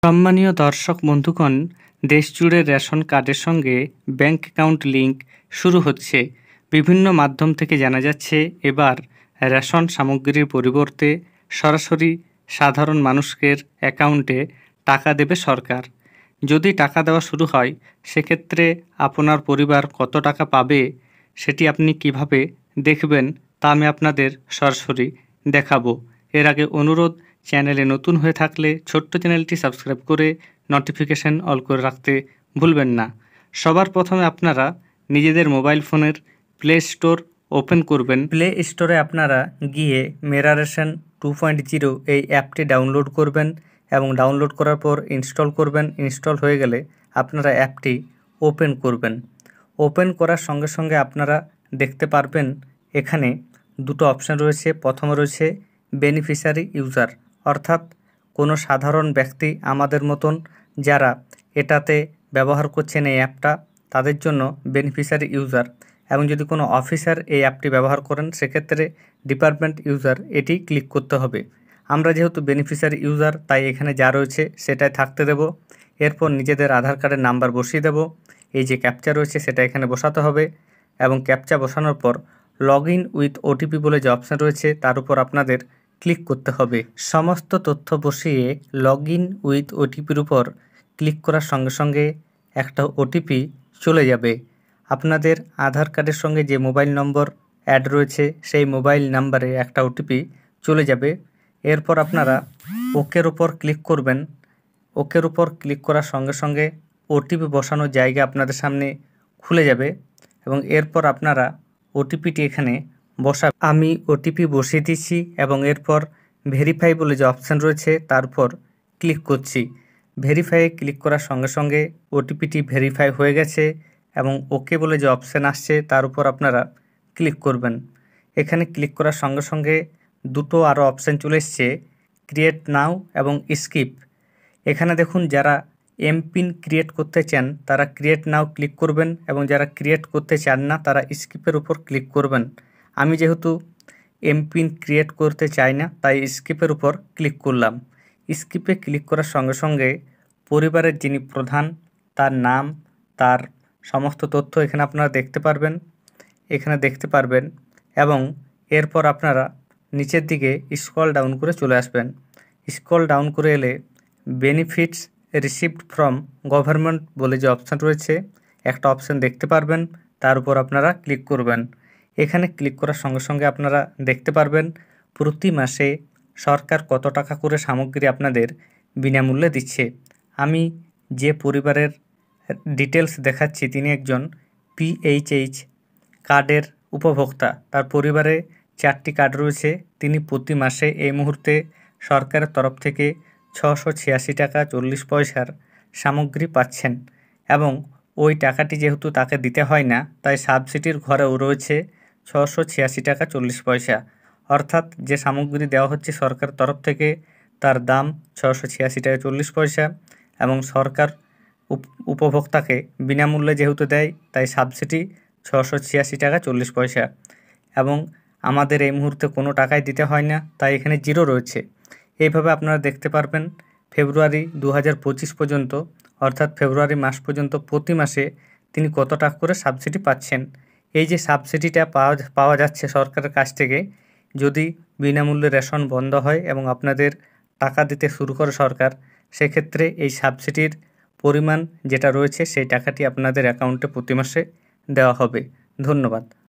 সম্মানীয় দর্শক বন্ধুগণ, দেশজুড়ে রেশন কার্ডের সঙ্গে ব্যাংক অ্যাকাউন্ট লিঙ্ক শুরু হচ্ছে। বিভিন্ন মাধ্যম থেকে জানা যাচ্ছে এবার রেশন সামগ্রীর পরিবর্তে সরাসরি সাধারণ মানুষের অ্যাকাউন্টে টাকা দেবে সরকার। যদি টাকা দেওয়া শুরু হয় সেক্ষেত্রে আপনার পরিবার কত টাকা পাবে সেটি আপনি কিভাবে দেখবেন তা আমি আপনাদের সরাসরি দেখাবো। এর আগে অনুরোধ, চ্যানেলে নতুন হয়ে থাকলে ছোট্ট চ্যানেলটি সাবস্ক্রাইব করে নোটিফিকেশান অল করে রাখতে ভুলবেন না। সবার প্রথমে আপনারা নিজেদের মোবাইল ফোনের প্লে স্টোর ওপেন করবেন। প্লে স্টোরে আপনারা গিয়ে মেরা রেশন 2.0 এই অ্যাপটি ডাউনলোড করবেন এবং ডাউনলোড করার পর ইনস্টল করবেন। ইনস্টল হয়ে গেলে আপনারা অ্যাপটি ওপেন করবেন। ওপেন করার সঙ্গে সঙ্গে আপনারা দেখতে পারবেন এখানে দুটো অপশান রয়েছে। প্রথমে রয়েছে বেনিফিশিয়ারি ইউজার, অর্থাৎ কোনো সাধারণ ব্যক্তি আমাদের মতন যারা এটাতে ব্যবহার করছেন এই অ্যাপটা, তাদের জন্য বেনিফিশিয়ারি ইউজার। এবং যদি কোনো অফিসার এই অ্যাপটি ব্যবহার করেন সেক্ষেত্রে ডিপার্টমেন্ট ইউজার এটি ক্লিক করতে হবে। আমরা যেহেতু বেনিফিশিয়ারি ইউজার তাই এখানে যা রয়েছে সেটাই থাকতে দেব। এরপর নিজেদের আধার কার্ডের নাম্বার বসিয়ে দেব। এই যে ক্যাপচা রয়েছে সেটা এখানে বসাতে হবে এবং ক্যাপচা বসানোর পর লগ ইন উইথ ওটিপি বলে যে অপশান রয়েছে তার উপর আপনাদের ক্লিক করতে হবে। সমস্ত তথ্য বসিয়ে লগ ইন উইথ ওটিপির উপর ক্লিক করার সঙ্গে সঙ্গে একটা ওটিপি চলে যাবে। আপনাদের আধার কার্ডের সঙ্গে যে মোবাইল নম্বর অ্যাড রয়েছে সেই মোবাইল নাম্বারে একটা ওটিপি চলে যাবে। এরপর আপনারা ওকের উপর ক্লিক করবেন। ওকের উপর ক্লিক করার সঙ্গে সঙ্গে ওটিপি বসানোর জায়গা আপনাদের সামনে খুলে যাবে এবং এরপর আপনারা ওটিপিটি এখানে আমি ওটিপি বসিয়ে দিচ্ছি এবং এরপর ভেরিফাই বলে যে অপশান রয়েছে তার উপর ক্লিক করছি। ভেরিফাইয়ে ক্লিক করার সঙ্গে সঙ্গে ওটিপিটি ভেরিফাই হয়ে গেছে এবং ওকে বলে যে অপশান আসছে তার উপর আপনারা ক্লিক করবেন। এখানে ক্লিক করার সঙ্গে সঙ্গে দুটো আরও অপশান চলে এসছে, ক্রিয়েট নাও এবং স্কিপ। এখানে দেখুন, যারা এমপিন ক্রিয়েট করতে চান তারা ক্রিয়েট নাও ক্লিক করবেন এবং যারা ক্রিয়েট করতে চান না তারা স্কিপের উপর ক্লিক করবেন। আমি যেহেতু এমপিন ক্রিয়েট করতে চাই না তাই স্কিপের উপর ক্লিক করলাম। স্কিপে ক্লিক করার সঙ্গে সঙ্গে পরিবারের যিনি প্রধান তার নাম, তার সমস্ত তথ্য এখানে আপনারা দেখতে পারবেন এবং এরপর আপনারা নিচের দিকে স্ক্রল ডাউন করে চলে আসবেন। স্ক্রল ডাউন করে এলে বেনিফিটস রিসিভড ফ্রম গভর্নমেন্ট বলে যে অপশান রয়েছে একটা অপশান দেখতে পারবেন, তার উপর আপনারা ক্লিক করবেন। এখানে ক্লিক করার সঙ্গে সঙ্গে আপনারা দেখতে পারবেন প্রতি মাসে সরকার কত টাকা করে সামগ্রী আপনাদের বিনামূল্যে দিচ্ছে। আমি যে পরিবারের ডিটেলস দেখাচ্ছি তিনি একজন পিএইচএইচ কার্ডের উপভোক্তা। তার পরিবারে 4টি কার্ড রয়েছে। তিনি প্রতি মাসে এই মুহূর্তে সরকারের তরফ থেকে 686 টাকা 40 পয়সার সামগ্রী পাচ্ছেন এবং ওই টাকাটি যেহেতু তাকে দিতে হয় না তাই সাবসিডির ঘরেও রয়েছে 686 টাকা 40 পয়সা। অর্থাৎ যে সামগ্রী দেওয়া হচ্ছে সরকার তরফ থেকে তার দাম 686 টাকা 40 পয়সা এবং সরকার উপভোক্তাকে বিনামূল্যে যেহেতু দেয় তাই সাবসিডি 686 টাকা 40 পয়সা এবং আমাদের এই মুহূর্তে কোনো টাকাই দিতে হয় না তাই এখানে জিরো রয়েছে। এইভাবে আপনারা দেখতে পারবেন ফেব্রুয়ারি 2025 পর্যন্ত, অর্থাৎ ফেব্রুয়ারি মাস পর্যন্ত প্রতি মাসে তিনি কত টাকা করে সাবসিডি পাচ্ছেন। এই যে সাবসিডিটা পাওয়া যাচ্ছে সরকারের কাছ থেকে, যদি বিনামূল্যে রেশন বন্ধ হয় এবং আপনাদের টাকা দিতে শুরু করে সরকার, সেক্ষেত্রে এই সাবসিডির পরিমাণ যেটা রয়েছে সেই টাকাটি আপনাদের অ্যাকাউন্টে প্রতি মাসে দেওয়া হবে। ধন্যবাদ।